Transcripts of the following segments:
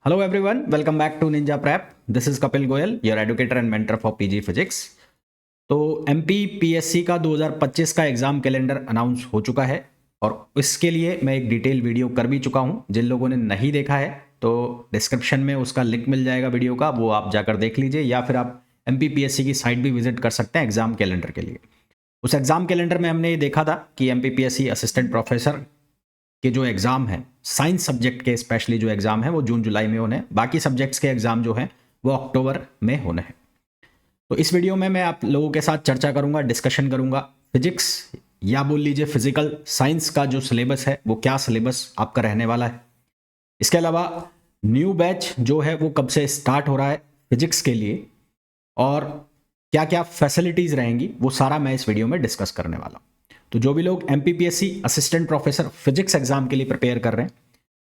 Hello everyone, welcome back to Ninja Prep. This is Kapil Goyal, your educator and mentor for PG Physics. तो MPPSC का 2025 का exam calendar announce हो चुका है और इसके लिए मैं एक डिटेल वीडियो कर भी चुका हूं। जिन लोगों ने नहीं देखा है तो डिस्क्रिप्शन में उसका लिंक मिल जाएगा वीडियो का, वो आप जाकर देख लीजिए, या फिर आप MPPSC की साइट भी विजिट कर सकते हैं एग्ज़ाम कैलेंडर के लिए। उस एग्ज़ाम कैलेंडर में हमने ये देखा था कि MPPSC असिस्टेंट प्रोफेसर के जो एग्ज़ाम है, साइंस सब्जेक्ट के स्पेशली जो एग्ज़ाम है वो जून जुलाई में होने हैं, बाकी सब्जेक्ट्स के एग्ज़ाम जो हैं वो अक्टूबर में होने हैं। तो इस वीडियो में मैं आप लोगों के साथ चर्चा करूंगा, डिस्कशन करूंगा फिजिक्स या बोल लीजिए फिजिकल साइंस का जो सिलेबस है वो क्या सिलेबस आपका रहने वाला है। इसके अलावा न्यू बैच जो है वो कब से स्टार्ट हो रहा है फिजिक्स के लिए और क्या क्या फैसिलिटीज़ रहेंगी वो सारा मैं इस वीडियो में डिस्कस करने वाला हूँ। तो जो भी लोग MPPSC assistant professor physics exam के लिए प्रिपेयर कर रहे हैं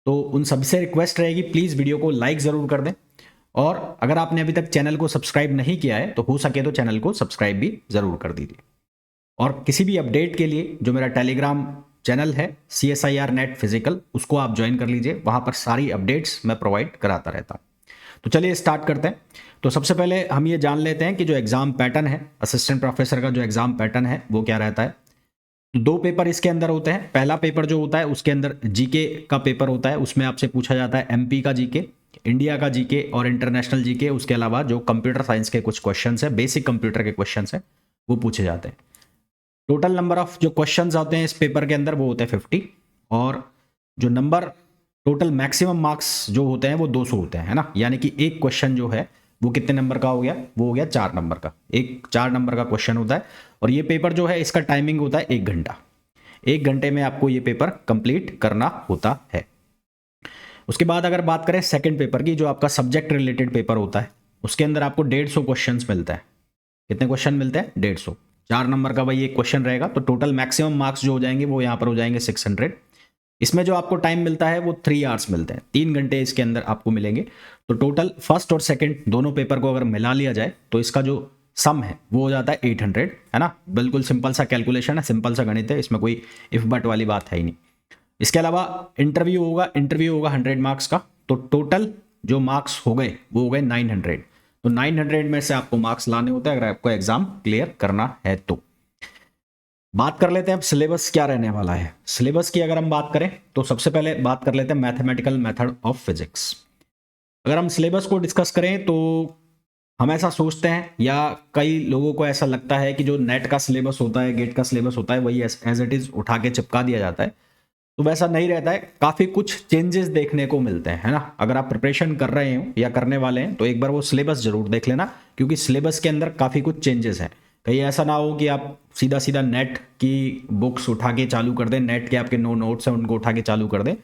तो उन सबसे रिक्वेस्ट रहेगी, प्लीज़ वीडियो को लाइक ज़रूर कर दें, और अगर आपने अभी तक चैनल को सब्सक्राइब नहीं किया है तो हो सके तो चैनल को सब्सक्राइब भी ज़रूर कर दीजिए। और किसी भी अपडेट के लिए जो मेरा टेलीग्राम चैनल है CSIR नेट फिजिकल, उसको आप ज्वाइन कर लीजिए, वहाँ पर सारी अपडेट्स मैं प्रोवाइड कराता रहता हूँ। तो चलिए स्टार्ट करते हैं। तो सबसे पहले हम ये जान लेते हैं कि जो एग्ज़ाम पैटर्न है असिस्टेंट प्रोफेसर का, जो एग्ज़ाम पैटर्न है वो क्या रहता है। दो पेपर इसके अंदर होते हैं। पहला पेपर जो होता है उसके अंदर जीके का पेपर होता है, उसमें आपसे पूछा जाता है MP का जीके, इंडिया का जीके और इंटरनेशनल जीके। उसके अलावा जो कंप्यूटर साइंस के कुछ क्वेश्चंस हैं, बेसिक कंप्यूटर के क्वेश्चंस हैं, वो पूछे जाते हैं। टोटल नंबर ऑफ जो क्वेश्चंस आते हैं इस पेपर के अंदर वो होते हैं 50, और जो नंबर टोटल मैक्सिमम मार्क्स जो होते हैं वो 200 होते हैं, है ना। यानी कि एक क्वेश्चन जो है वो कितने नंबर का हो गया, वो हो गया 4 नंबर का। एक 4 नंबर का क्वेश्चन होता है और ये पेपर जो है इसका टाइमिंग होता है 1 घंटा। 1 घंटे में आपको ये पेपर कंप्लीट करना होता है। उसके बाद अगर बात करें सेकंड पेपर की, जो आपका सब्जेक्ट रिलेटेड पेपर होता है, उसके अंदर आपको 150 क्वेश्चंस मिलता है। कितने क्वेश्चन मिलते हैं? 150। 4 नंबर का वही एक क्वेश्चन रहेगा, तो टोटल मैक्सिमम मार्क्स जो हो जाएंगे वो यहाँ पर हो जाएंगे 600। इसमें जो आपको टाइम मिलता है वो 3 आवर्स मिलते हैं, 3 घंटे इसके अंदर आपको मिलेंगे। तो टोटल फर्स्ट और सेकंड दोनों पेपर को अगर मिला लिया जाए तो इसका जो सम है वो हो जाता है 800, है ना। बिल्कुल सिंपल सा कैलकुलेशन है, सिंपल सा गणित है, इसमें कोई इफ बट वाली बात है ही नहीं। इसके अलावा इंटरव्यू होगा 100 मार्क्स का, तो टोटल जो मार्क्स हो गए वो हो गए 900। तो 900 में से आपको मार्क्स लाने होते हैं अगर आपको एग्जाम क्लियर करना है तो। बात कर लेते हैं अब सिलेबस क्या रहने वाला है। सिलेबस की अगर हम बात करें तो सबसे पहले बात कर लेते हैं मैथमेटिकल मेथड ऑफ फिजिक्स। अगर हम सिलेबस को डिस्कस करें तो हम ऐसा सोचते हैं, या कई लोगों को ऐसा लगता है कि जो नेट का सिलेबस होता है, गेट का सिलेबस होता है, वही एज इट इज उठा के चिपका दिया जाता है। तो वैसा नहीं रहता है, काफ़ी कुछ चेंजेस देखने को मिलते हैं, है ना। अगर आप प्रिपरेशन कर रहे हो या करने वाले हैं तो एक बार वो सिलेबस जरूर देख लेना, क्योंकि सिलेबस के अंदर काफ़ी कुछ चेंजेस हैं। कहीं ऐसा ना हो कि आप सीधा सीधा नेट की बुक्स उठा के चालू कर दें, नेट के आपके नोट्स हैं उनको उठा के चालू कर दें।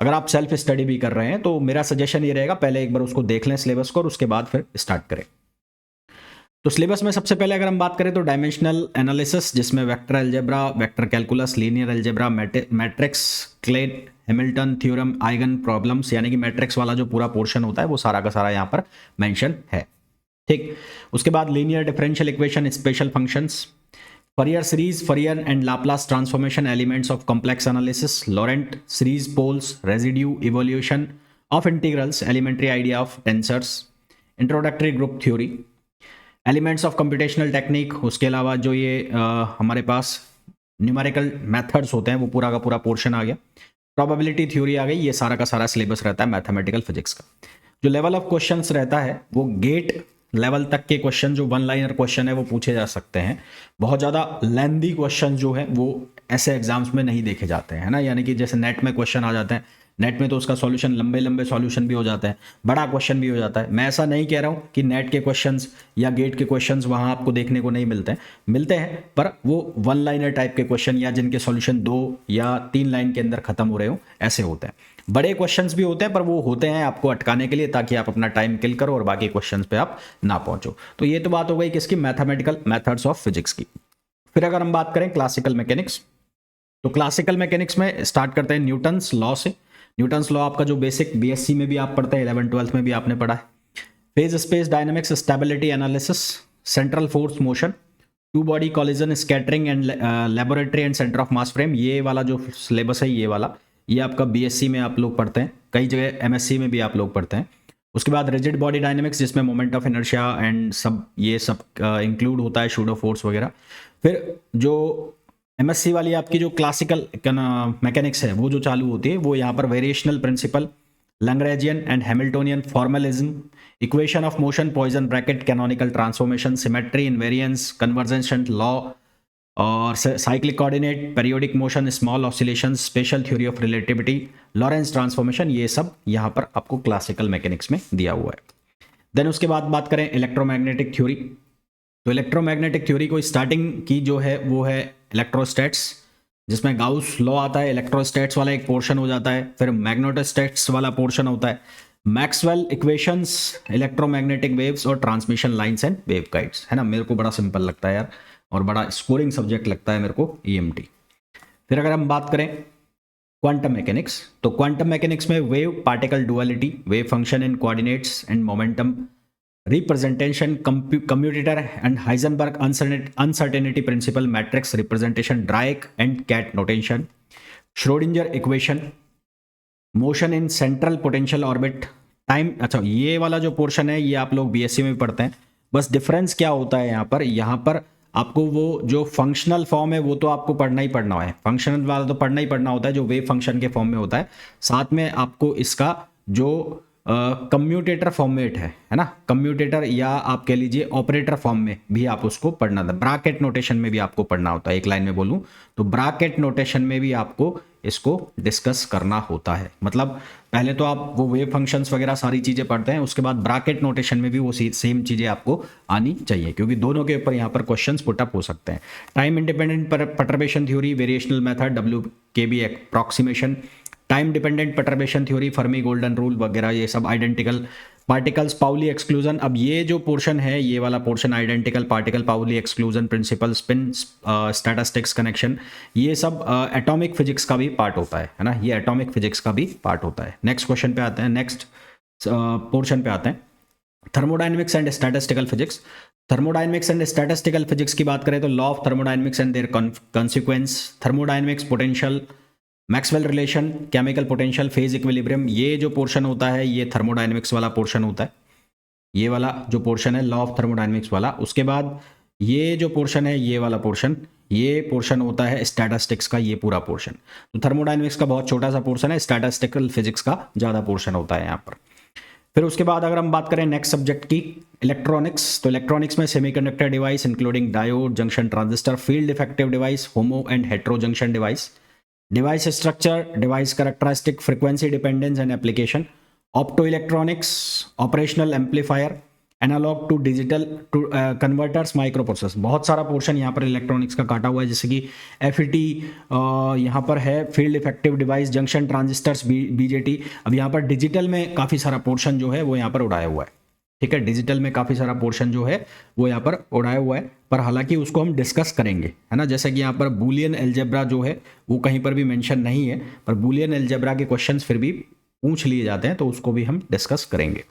अगर आप सेल्फ स्टडी भी कर रहे हैं तो मेरा सजेशन ये रहेगा, पहले एक बार उसको देख लें सिलेबस को और उसके बाद फिर स्टार्ट करें। तो सिलेबस में सबसे पहले अगर हम बात करें तो डायमेंशनल एनालिसिस, जिसमें vector algebra, vector calculus, linear algebra, matrix, Cayley, Hamilton theorem, eigen problems, यानी कि मैट्रिक्स वाला जो पूरा पोर्शन होता है वो सारा का सारा यहाँ पर मेंशन है, ठीक। उसके बाद linear differential equation, special functions, Fourier series, Fourier and Laplace transformation, elements of complex analysis, Laurent series, poles, residue, evolution of integrals, elementary idea of tensors, introductory group theory, elements of computational technique. उसके अलावा जो ये हमारे पास numerical methods होते हैं वो पूरा का पूरा पोर्शन आ गया, प्रोबेबिलिटी थ्योरी आ गई। ये सारा का सारा सिलेबस रहता है मैथमेटिकल फिजिक्स का। जो लेवल ऑफ क्वेश्चंस रहता है वो गेट लेवल तक के क्वेश्चन, जो 1 लाइनर क्वेश्चन है वो पूछे जा सकते हैं। बहुत ज़्यादा लेंदी क्वेश्चन जो है वो ऐसे एग्जाम्स में नहीं देखे जाते हैं, है ना। यानी कि जैसे नेट में क्वेश्चन आ जाते हैं, नेट में तो उसका सॉल्यूशन लंबे लंबे सॉल्यूशन भी हो जाता है, बड़ा क्वेश्चन भी हो जाता है। मैं ऐसा नहीं कह रहा हूँ कि नेट के क्वेश्चंस या गेट के क्वेश्चंस वहाँ आपको देखने को नहीं मिलते हैं, मिलते हैं, पर वो 1 लाइनर टाइप के क्वेश्चन या जिनके सॉल्यूशन 2 या 3 लाइन के अंदर खत्म हो रहे हो, ऐसे होते हैं। बड़े क्वेश्चंस भी होते हैं पर वो होते हैं आपको अटकाने के लिए, ताकि आप अपना टाइम किल करो और बाकी क्वेश्चंस पे आप ना पहुंचो। तो ये तो बात हो गई किसकी, मैथमेटिकल मेथड्स ऑफ फिजिक्स की। फिर अगर हम बात करें क्लासिकल मैकेनिक्स, तो क्लासिकल मैकेनिक्स में स्टार्ट करते हैं न्यूटन्स लॉ से। न्यूटन्स लॉ आपका जो बेसिक BSc में भी आप पढ़ते हैं, 11th-12th में भी आपने पढ़ा है। Phase space dynamics, stability analysis, central force motion, two body collision, scattering and laboratory and centre of mass frame. ये वाला जो सिलेबस है ये वाला, ये आपका BSc में आप लोग पढ़ते हैं। कई जगह एमएससी में भी आप लोग पढ़ते हैं। उसके बाद रिजिड बॉडी डायनेमिक्स, जिसमें मोमेंट ऑफ इनर्शिया एंड सब ये सब इंक्लूड होता है, शूडो फोर्स वगैरह। फिर जो एमएससी वाली आपकी जो क्लासिकल मैकेनिक्स है वो जो चालू होती है, वो यहाँ पर variational principle, Lagrangian and Hamiltonian formalism, equation of motion, Poisson bracket, canonical transformation, symmetry, invariance, convergent law और cyclic coordinate, periodic motion, small oscillations, special theory of relativity, Lorentz transformation, ये सब यहाँ पर आपको क्लासिकल मैकेनिक्स में दिया हुआ है। देन उसके बाद बात करें इलेक्ट्रोमैग्नेटिक थ्योरी, तो इलेक्ट्रोमैग्नेटिक थ्योरी को स्टार्टिंग की जो है वो है इलेक्ट्रोस्टैट्स, जिसमें गाउस लॉ आता है, इलेक्ट्रोस्टैट्स वाला एक पोर्शन हो जाता है। फिर मैग्नेटोस्टैट्स वाला पोर्शन होता है, मैक्सवेल इक्वेशंस, इलेक्ट्रोमैग्नेटिक वेव्स और ट्रांसमिशन लाइंस एंड वेवगाइड्स, है ना। मेरे को बड़ा सिंपल लगता है यार, और बड़ा स्कोरिंग सब्जेक्ट लगता है मेरे को ईएमटी। फिर अगर हम बात करें क्वांटम मैकेनिक्स, तो क्वांटम मैकेनिक्स में wave particle duality, wave function in coordinates and momentum, representation, commutator and Heisenberg uncertainty principle, matrix representation, Dirac and ket notation, Schrodinger equation, motion in central potential orbit, time. अच्छा, ये वाला जो portion है ये आप लोग BSc में भी पढ़ते हैं। बस डिफरेंस क्या होता है यहाँ पर आपको वो जो फंक्शनल फॉर्म है वो तो आपको पढ़ना ही पढ़ना है, फंक्शनल वाला तो पढ़ना ही पढ़ना होता है जो वेव फंक्शन के फॉर्म में होता है। साथ में आपको इसका जो कम्यूटेटर फॉर्मेट है ना, कम्यूटेटर या आप कह लीजिए ऑपरेटर फॉर्म में भी आप उसको पढ़ना था। ब्रैकेट नोटेशन में भी आपको पढ़ना होता है, एक लाइन में बोलूं तो ब्रैकेट नोटेशन में भी आपको इसको डिस्कस करना होता है। मतलब पहले तो आप वो वेव फंक्शंस वगैरह सारी चीज़ें पढ़ते हैं, उसके बाद ब्रैकेट नोटेशन में भी वो सेम चीज़ें आपको आनी चाहिए, क्योंकि दोनों के ऊपर यहाँ पर क्वेश्चंस पुट अप हो सकते हैं। Time independent perturbation theory, variational method, WKB approximation, time dependent perturbation theory, Fermi golden rule वगैरह, ये सब आइडेंटिकल पार्टिकल्स, पाउली एक्सक्लूजन। अब ये जो पोर्शन है, ये वाला portion identical particle, Pauli exclusion principle, spin statistics connection, ये सब एटॉमिक फिजिक्स का भी पार्ट होता है ना, ये एटॉमिक फिजिक्स का भी पार्ट होता है। नेक्स्ट क्वेश्चन पे आते हैं, नेक्स्ट पोर्शन पे आते हैं, thermodynamics and statistical physics. Thermodynamics and statistical physics की बात करें तो law of thermodynamics and their consequence, thermodynamics, potential, Maxwell relation, chemical potential, phase equilibrium, ये जो पोर्शन होता है ये थर्मोडायनेमिक्स वाला पोर्शन होता है, ये वाला जो पोर्शन है लॉ ऑफ थर्मोडायनेमिक्स वाला। उसके बाद ये जो पोर्शन है, ये वाला पोर्शन, ये पोर्शन होता है स्टैटिस्टिक्स का, ये पूरा पोर्शन। तो थर्मोडायनेमिक्स का बहुत छोटा सा पोर्शन है, स्टैटिस्टिकल फिजिक्स का ज़्यादा पोर्शन होता है यहाँ पर। फिर उसके बाद अगर हम बात करें नेक्स्ट सब्जेक्ट की, इलेक्ट्रॉनिक्स, तो इलेक्ट्रॉनिक्स में semiconductor device including diode, junction transistor, field effective device, homo and hetero junction device, device structure, device characteristic, frequency dependence and application, opto electronics, operational amplifier, analog to digital to converters, micro processor. बहुत सारा portion यहाँ पर electronics का काटा हुआ है, जैसे कि FET यहाँ पर है, field effective device, junction transistors, BJT। अब यहाँ पर डिजिटल में काफ़ी सारा पोर्शन जो है वो यहाँ पर उड़ाया हुआ है, ठीक है, डिजिटल में काफ़ी सारा पोर्शन जो है वो यहाँ पर उड़ाया हुआ है, पर हालांकि उसको हम डिस्कस करेंगे, है ना। जैसे कि यहाँ पर बूलियन अलजेब्रा जो है वो कहीं पर भी मेंशन नहीं है, पर बूलियन अलजेब्रा के क्वेश्चंस फिर भी पूछ लिए जाते हैं, तो उसको भी हम डिस्कस करेंगे।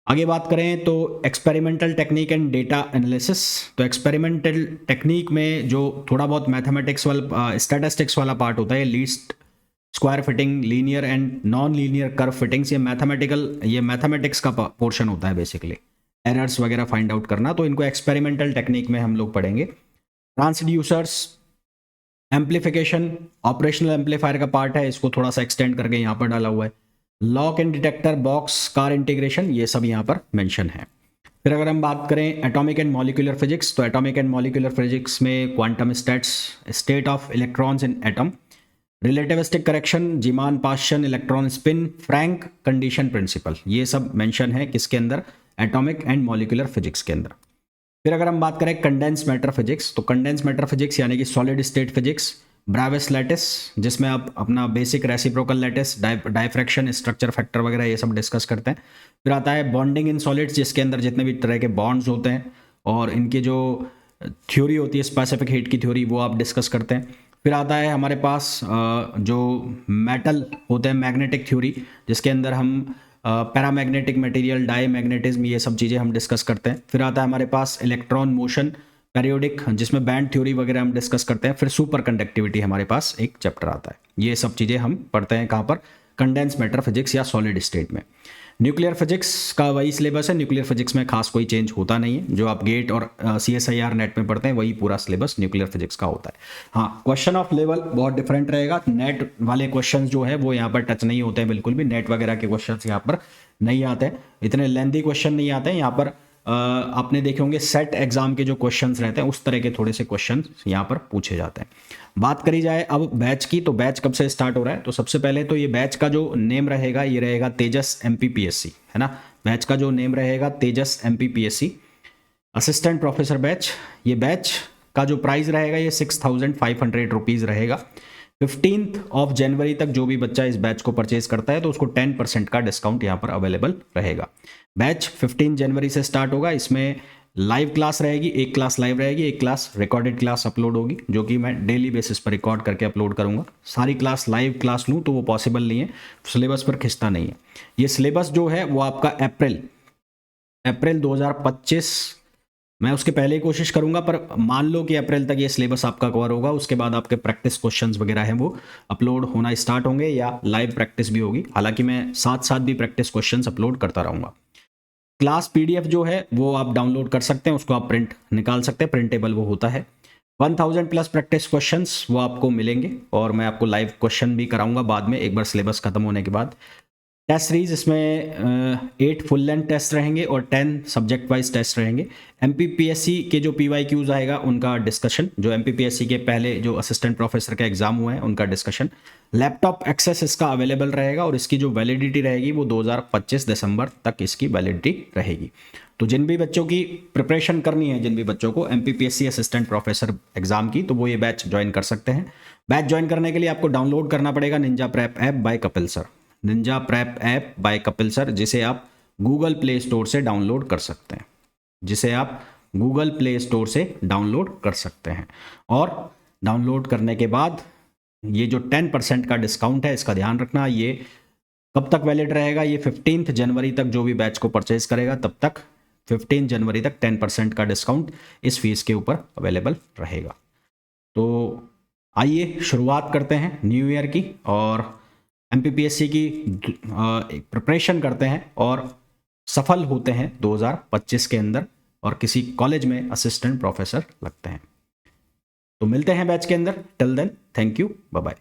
आगे बात करें तो experimental technique and data analysis, तो एक्सपेरिमेंटल टेक्निक में जो थोड़ा बहुत मैथमेटिक्स वाला स्टैटिस्टिक्स वाला पार्ट होता है, least square fitting, linear and non linear curve fittings, ये मैथमेटिक्स का पोर्शन होता है बेसिकली, एरर्स वगैरह फाइंड आउट करना, तो इनको एक्सपेरिमेंटल टेक्निक में हम लोग पढ़ेंगे। ट्रांसड्यूसर्स, एम्पलीफिकेशन, ऑपरेशनल एम्पलीफायर का पार्ट है, इसको थोड़ा सा एक्सटेंड करके यहाँ पर डाला हुआ है। Lock and detector, box, car integration, ये सब यहाँ पर मेंशन है। फिर अगर हम बात करें एटॉमिक एंड मॉलिक्यूलर फिजिक्स, तो एटॉमिक एंड मॉलिक्यूलर फिजिक्स में quantum states, state of electrons in atom, relativistic correction, Zeeman Paschen, electron spin, Franck condition principle, ये सब मेंशन है किसके अंदर, एटॉमिक एंड मॉलिक्यूलर फिजिक्स के अंदर। फिर अगर हम बात करें कंडेंस मैटर फिजिक्स, तो कंडेंस मैटर फिजिक्स यानी कि सॉलिड स्टेट फिजिक्स, ब्राविस लैटिस, जिसमें आप अपना basic reciprocal lattice, diffraction, structure factor वगैरह ये सब डिस्कस करते हैं। फिर आता है बॉन्डिंग इन सॉलिड्स, जिसके अंदर जितने भी तरह के बॉन्ड्स होते हैं और इनकी जो थ्योरी होती है स्पेसिफिक हीट की थ्योरी, वो आप डिस्कस करते हैं। फिर आता है हमारे पास जो मेटल होते हैं, मैग्नेटिक थ्योरी, जिसके अंदर हम पैरामैग्नेटिक मटेरियल, डाई मैग्नेटिज्म, ये सब चीज़ें हम डिस्कस करते हैं। फिर आता है हमारे पास इलेक्ट्रॉन मोशन, पेरियोडिक, जिसमें बैंड थ्योरी वगैरह हम डिस्कस करते हैं। फिर सुपर कंडक्टिविटी हमारे पास एक चैप्टर आता है। ये सब चीज़ें हम पढ़ते हैं कहाँ पर, कंडेंस मैटर फिजिक्स या सॉलिड स्टेट में। न्यूक्लियर फिजिक्स का वही सिलेबस है, न्यूक्लियर फिजिक्स में खास कोई चेंज होता नहीं है, जो आप गेट और CSIR नेट में पढ़ते हैं वही पूरा सिलेबस न्यूक्लियर फिजिक्स का होता है। हाँ, क्वेश्चन ऑफ लेवल बहुत डिफरेंट रहेगा, नेट वाले क्वेश्चन जो है वो यहाँ पर टच नहीं होते हैं बिल्कुल भी, नेट वगैरह के क्वेश्चन यहाँ पर नहीं आते हैं, इतने लेंथी क्वेश्चन नहीं आते हैं यहाँ पर। आपने देखे होंगे सेट एग्जाम के जो क्वेश्चंस रहते हैं उस तरह के थोड़े से क्वेश्चन यहाँ पर पूछे जाते हैं। बात करी जाए अब बैच की, तो बैच कब से स्टार्ट हो रहा है, तो सबसे पहले तो ये बैच का जो नेम रहेगा ये रहेगा तेजस MPPSC, है ना। बैच का जो नेम रहेगा तेजस MPPSC असिस्टेंट प्रोफेसर बैच। ये बैच का जो प्राइस रहेगा ये 6,500 रुपीज़ रहेगा। 15 जनवरी तक जो भी बच्चा इस बैच को परचेज करता है तो उसको 10% का डिस्काउंट यहाँ पर अवेलेबल रहेगा। बैच 15 जनवरी से स्टार्ट होगा। इसमें लाइव क्लास रहेगी, एक क्लास लाइव रहेगी, एक क्लास रिकॉर्डेड क्लास अपलोड होगी, जो कि मैं डेली बेसिस पर रिकॉर्ड करके अपलोड करूंगा। सारी क्लास लाइव क्लास लूँ तो वो पॉसिबल नहीं है, सिलेबस पर खिंचता नहीं है। ये सिलेबस जो है वो आपका अप्रैल 2025, मैं उसके पहले ही कोशिश करूंगा, पर मान लो कि अप्रैल तक ये सिलेबस आपका कवर होगा। उसके बाद आपके प्रैक्टिस क्वेश्चंस वगैरह हैं वो अपलोड होना स्टार्ट होंगे या लाइव प्रैक्टिस भी होगी। हालांकि मैं साथ साथ भी प्रैक्टिस क्वेश्चंस अपलोड करता रहूंगा। क्लास PDF जो है वो आप डाउनलोड कर सकते हैं, उसको आप प्रिंट निकाल सकते हैं, प्रिंटेबल वो होता है। 1000+ प्रैक्टिस क्वेश्चंस वो आपको मिलेंगे और मैं आपको लाइव क्वेश्चन भी कराऊंगा बाद में, एक बार सिलेबस खत्म होने के बाद। टेस्ट सीरीज इसमें 8 फुल लेंथ टेस्ट रहेंगे और 10 सब्जेक्ट वाइज टेस्ट रहेंगे। MPPSC के जो PYQs आएगा उनका डिस्कशन, जो MPPSC के पहले जो असिस्टेंट प्रोफेसर का एग्जाम हुआ है उनका डिस्कशन। लैपटॉप एक्सेस इसका अवेलेबल रहेगा और इसकी जो वैलिडिटी रहेगी वो 2025 दिसंबर तक इसकी वैलिडिटी रहेगी। तो जिन भी बच्चों की प्रिपरेशन करनी है, जिन भी बच्चों को MPPSC असिस्टेंट प्रोफेसर एग्जाम की, तो वो ये बैच ज्वाइन कर सकते हैं। बैच ज्वाइन करने के लिए आपको डाउनलोड करना पड़ेगा Ninja prep app by Kapil sir, Ninja prep app by Kapil sir, जिसे आप गूगल प्ले स्टोर से डाउनलोड कर सकते हैं, जिसे आप गूगल प्ले स्टोर से डाउनलोड कर सकते हैं। और डाउनलोड करने के बाद ये जो 10% का डिस्काउंट है इसका ध्यान रखना, ये कब तक वैलिड रहेगा, ये 15 जनवरी तक जो भी बैच को परचेज करेगा तब तक 15 जनवरी तक 10% का डिस्काउंट इस फीस के ऊपर अवेलेबल रहेगा। तो आइए शुरुआत करते हैं न्यू ईयर की और MPPSC की प्रिपरेशन करते हैं और सफल होते हैं 2025 के अंदर और किसी कॉलेज में असिस्टेंट प्रोफेसर लगते हैं। तो मिलते हैं बैच के अंदर। Till then, thank you, bye bye.